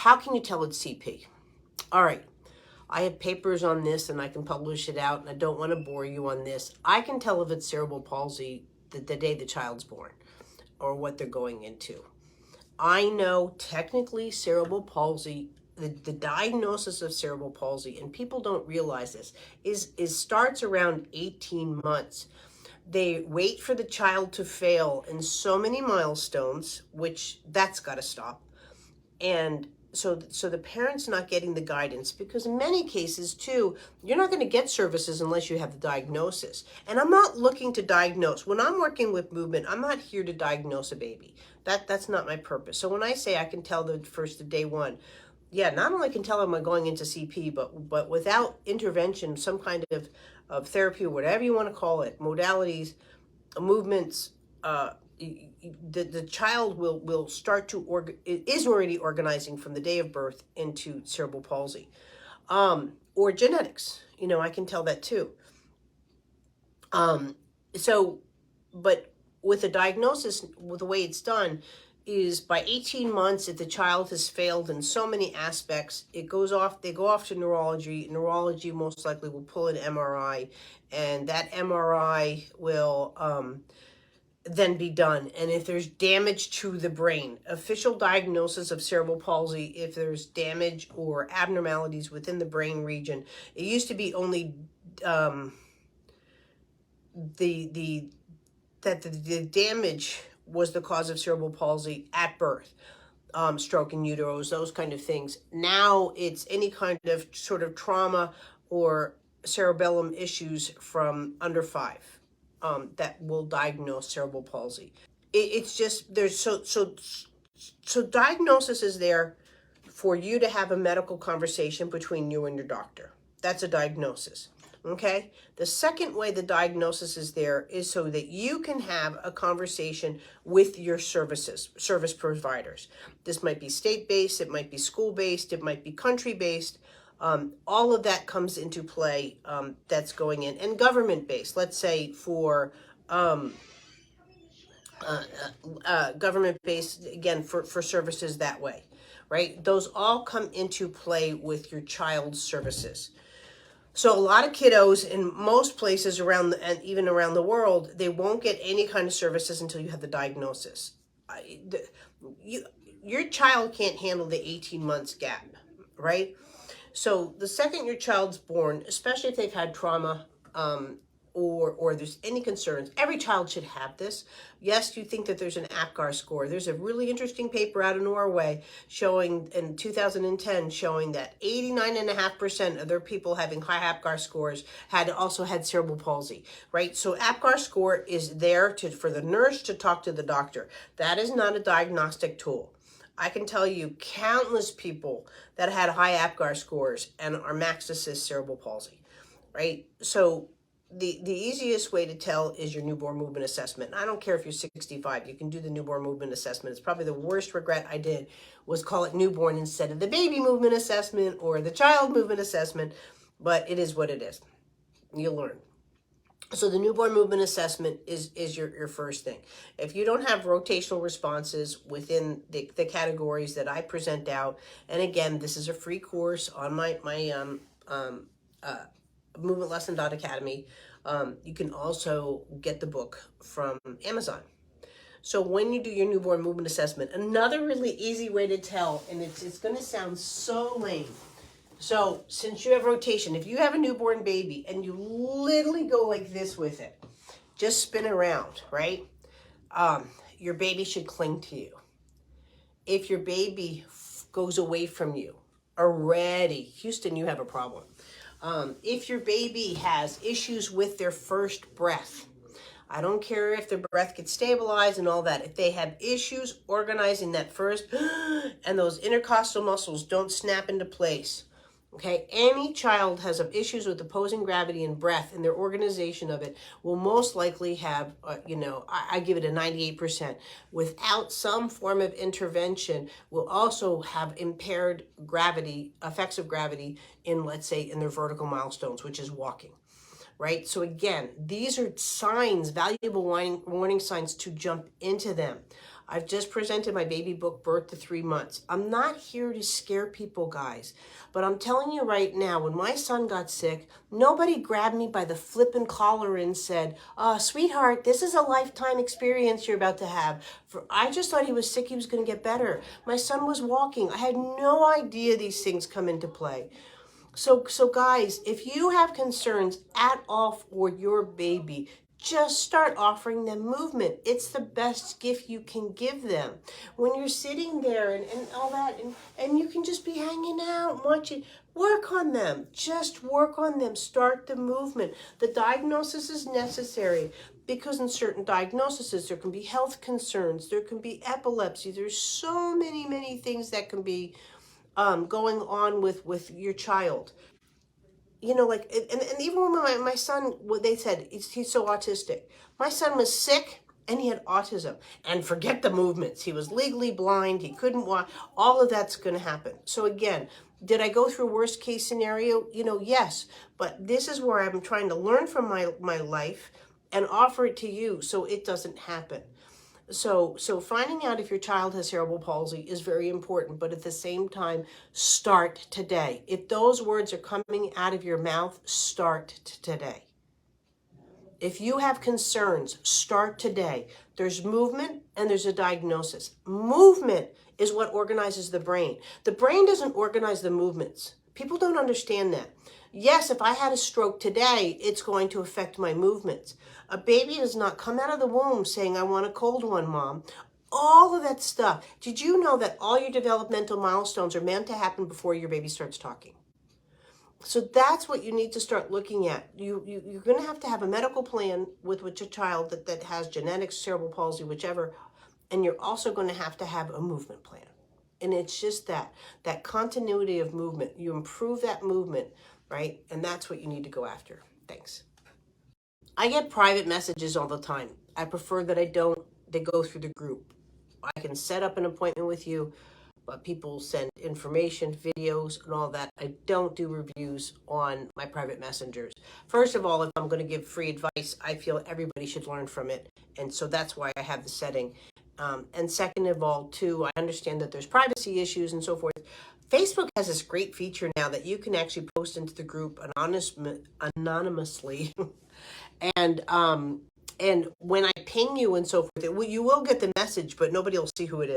how can you tell it's CP? All right. I have papers on this and I can publish it out, and I don't want to bore you on this. I can tell if it's cerebral palsy the day the child's born or what they're going into. I know technically cerebral palsy, the diagnosis of cerebral palsy, and people don't realize this, is starts around 18 months. They wait for the child to fail in so many milestones, which that's got to stop. And so the parent's not getting the guidance, because in many cases too, you're not going to get services unless you have the diagnosis. And I'm not looking to diagnose. When I'm working with movement, I'm not here to diagnose a baby. That's not my purpose. So when I say I can tell the first of day one, yeah, not only can tell am I going into CP, but without intervention, some kind of therapy, or whatever you want to call it, modalities, movements, the child will start to is already organizing from the day of birth into cerebral palsy, or genetics. I can tell that too. But with a diagnosis, with the way it's done, is by 18 months, if the child has failed in so many aspects, they go off to neurology. Neurology most likely will pull an MRI, and that MRI will then be done. And if there's damage to the brain, official diagnosis of cerebral palsy, if there's damage or abnormalities within the brain region, it used to be only the damage was the cause of cerebral palsy at birth, stroke in utero, those kind of things. Now it's any kind of sort of trauma or cerebellum issues from under 5. That will diagnose cerebral palsy. It's just there's so diagnosis is there for you to have a medical conversation between you and your doctor. That's a diagnosis. Okay. The second way the diagnosis is there is so that you can have a conversation with your service providers. This might be state-based, it might be school-based, it might be country-based. All of that comes into play, that's going in, and government-based. Let's say for government-based, again, for services that way, right? Those all come into play with your child's services. So a lot of kiddos in most places and even around the world, they won't get any kind of services until you have the diagnosis. Your child can't handle the 18 months gap, right? So the second your child's born, especially if they've had trauma, or there's any concerns, every child should have this. Yes, you think that there's an APGAR score. There's a really interesting paper out of Norway showing in 2010 showing that 89.5% of their people having high APGAR scores also had cerebral palsy, right? So APGAR score is there for the nurse to talk to the doctor. That is not a diagnostic tool. I can tell you countless people that had high APGAR scores and are max assist cerebral palsy, right? So the easiest way to tell is your newborn movement assessment. And I don't care if you're 65, you can do the newborn movement assessment. It's probably the worst regret I did was call it newborn instead of the baby movement assessment or the child movement assessment, but it is what it is. You'll learn. So the newborn movement assessment is your first thing. If you don't have rotational responses within the categories that I present out, and again, this is a free course on my movementlesson.academy. You can also get the book from Amazon. So when you do your newborn movement assessment, another really easy way to tell, and it's going to sound so lame. So since you have rotation, if you have a newborn baby and you literally go like this with it, just spin around, right? Your baby should cling to you. If your baby goes away from you already, Houston, you have a problem. If your baby has issues with their first breath, I don't care if their breath gets stabilized and all that. If they have issues organizing that first, and those intercostal muscles don't snap into place, okay, any child has issues with opposing gravity and breath, and their organization of it will most likely have, I give it a 98%. Without some form of intervention, will also have impaired gravity, effects of gravity in, let's say, in their vertical milestones, which is walking, right? So again, these are signs, valuable warning signs to jump into them. I've just presented my baby book, Birth to 3 Months. I'm not here to scare people, guys. But I'm telling you right now, when my son got sick, nobody grabbed me by the flippin' collar and said, sweetheart, this is a lifetime experience you're about to have. I just thought he was sick, he was going to get better. My son was walking. I had no idea these things come into play. So guys, if you have concerns at all for your baby, just start offering them movement. It's the best gift you can give them. When you're sitting there and all that, and you can just be hanging out and watching, work on them. Just work on them. Start the movement. The diagnosis is necessary because in certain diagnoses, there can be health concerns. There can be epilepsy. There's so many things that can be going on with your child. You know, like, and even when my son, what they said, he's so autistic. My son was sick and he had autism. And forget the movements. He was legally blind. He couldn't walk. All of that's going to happen. So again, did I go through worst case scenario? You know, yes. But this is where I'm trying to learn from my life and offer it to you so it doesn't happen. So finding out if your child has cerebral palsy is very important, but at the same time, start today. If those words are coming out of your mouth, start today. If you have concerns, start today. There's movement and there's a diagnosis. Movement is what organizes the brain. The brain doesn't organize the movements. People don't understand that. Yes, if I had a stroke today, it's going to affect my movements. A baby does not come out of the womb saying, I want a cold one, Mom. All of that stuff. Did you know that all your developmental milestones are meant to happen before your baby starts talking? So that's what you need to start looking at. You're going to have a medical plan with your child that has genetics, cerebral palsy, whichever, and you're also going to have a movement plan. And it's just that continuity of movement. You improve that movement, right? And that's what you need to go after. Thanks. I get private messages all the time. I prefer that I don't. They go through the group. I can set up an appointment with you, but people send information, videos, and all that. I don't do reviews on my private messengers. First of all, if I'm going to give free advice, I feel everybody should learn from it. And so that's why I have the setting. And second of all, too, I understand that there's privacy issues and so forth. Facebook has this great feature now that you can actually post into the group anonymously. And when I ping you and so forth, you will get the message, but nobody will see who it is.